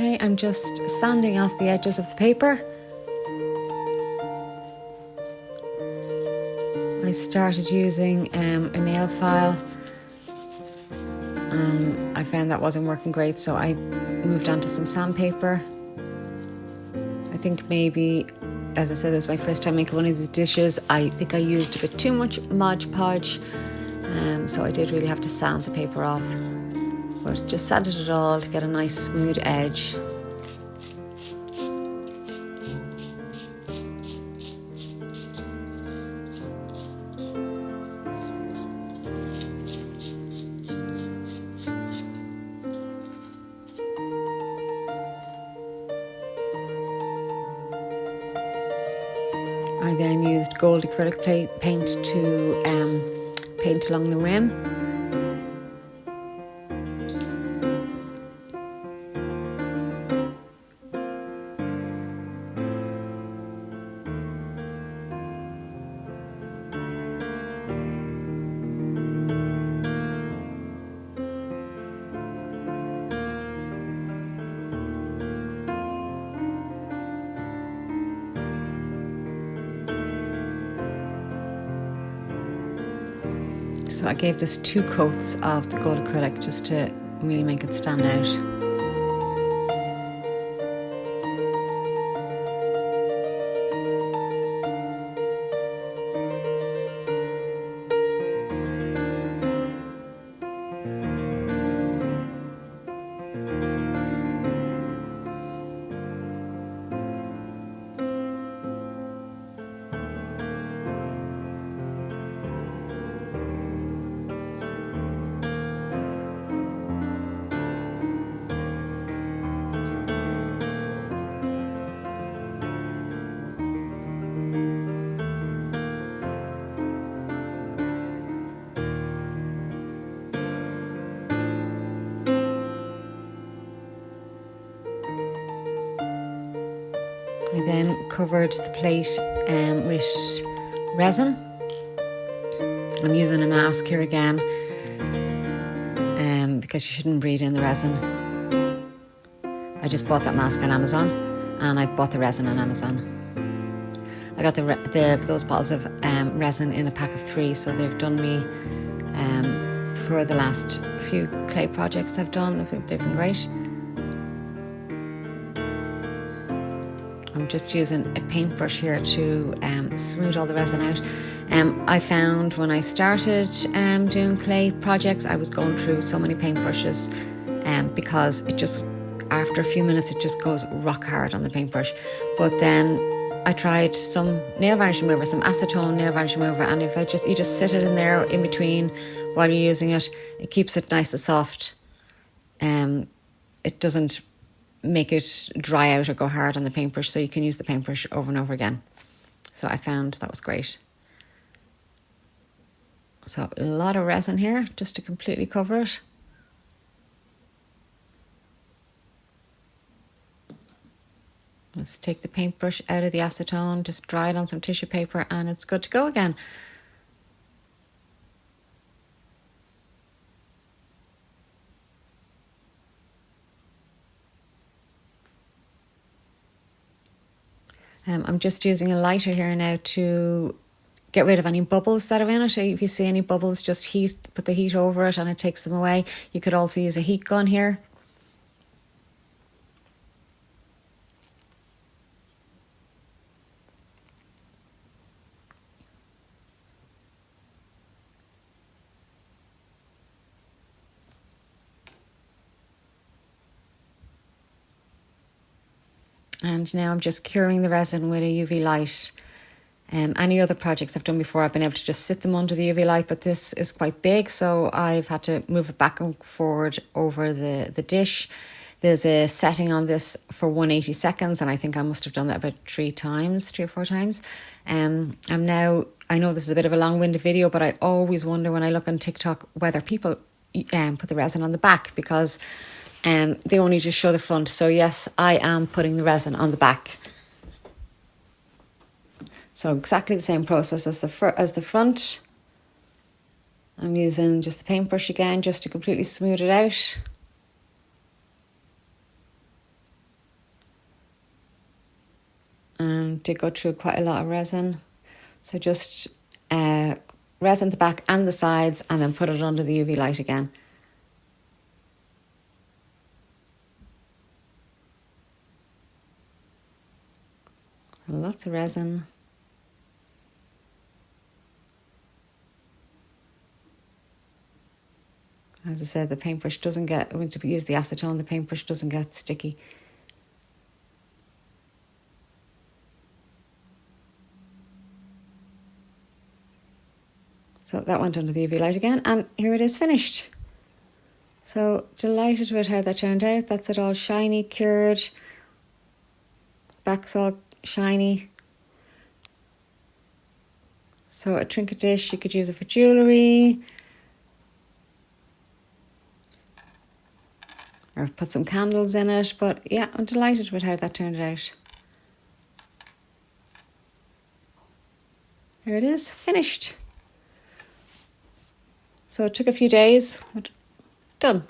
Okay, I'm just sanding off the edges of the paper. I started using a nail file and I found that wasn't working great, so I moved on to some sandpaper. I think maybe, as I said, this is my first time making one of these dishes. I think I used a bit too much Mod Podge, so I did really have to sand the paper off. But just sanded it all to get a nice smooth edge. I then used gold acrylic paint to paint along the rim. So I gave this 2 coats of the gold acrylic just to really make it stand out. I then covered the plate with resin. I'm using a mask here again because you shouldn't breathe in the resin. I just bought that mask on Amazon and I bought the resin on Amazon. I got those bottles of resin in a pack of 3, so they've done me for the last few clay projects I've done. They've been great. I'm just using a paintbrush here to smooth all the resin out. I found when I started doing clay projects, I was going through so many paintbrushes because it just, after a few minutes, it just goes rock hard on the paintbrush. But then I tried some nail varnish remover, some acetone nail varnish remover, and if you just sit it in there in between while you're using it, it keeps it nice and soft. It doesn't make it dry out or go hard on the paintbrush, so you can use the paintbrush over and over again. So I found that was great. So a lot of resin here just to completely cover it. Let's take the paintbrush out of the acetone, just dry it on some tissue paper, and it's good to go again. I'm just using a lighter here now to get rid of any bubbles that are in it. If you see any bubbles, just put the heat over it and it takes them away. You could also use a heat gun here. And now I'm just curing the resin with a UV light. Any other projects I've done before, I've been able to just sit them under the UV light, but this is quite big, so I've had to move it back and forward over the dish. There's a setting on this for 180 seconds, and I think I must have done that about 3 or 4 times. I know this is a bit of a long-winded video, but I always wonder when I look on TikTok whether people put the resin on the back, because they only just show the front. So yes, I am putting the resin on the back. So exactly the same process as the front. I'm using just the paintbrush again just to completely smooth it out. and did go through quite a lot of resin. So just resin the back and the sides and then put it under the UV light again. Lots of resin. As I said, the paintbrush doesn't get, once you use the acetone, the paintbrush doesn't get sticky. So that went under the UV light again, and here it is finished. So delighted with how that turned out. That's it all shiny, cured. Back's all shiny. So a trinket dish, you could use it for jewellery. Or put some candles in it. But yeah, I'm delighted with how that turned out. Here it is, finished. So it took a few days, but done.